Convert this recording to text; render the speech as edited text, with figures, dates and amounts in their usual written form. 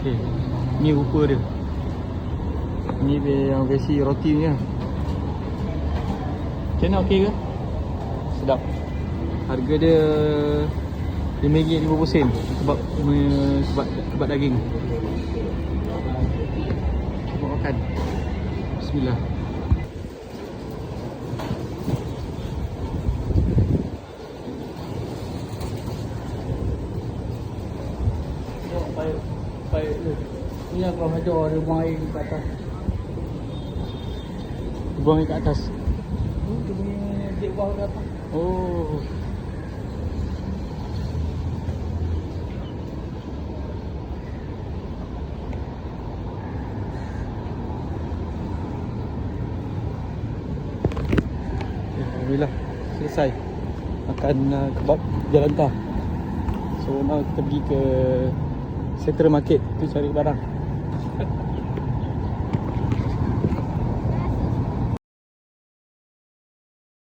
Okay, ni rupa dia. Ni dia yang versi roti ni lah. Macam mana, okey ke? Sedap. Harga dia RM5.50 kebab daging. Cuba makan. Bismillah. Baik tu. Ni yang kau ajar dia buang air ke atas. Buang air ke atas. Dia punya dia buang ke atas. Oh. Alhamdulillah selesai makan kebab Jalantah. So now kita pergi ke Central Market tu cari barang.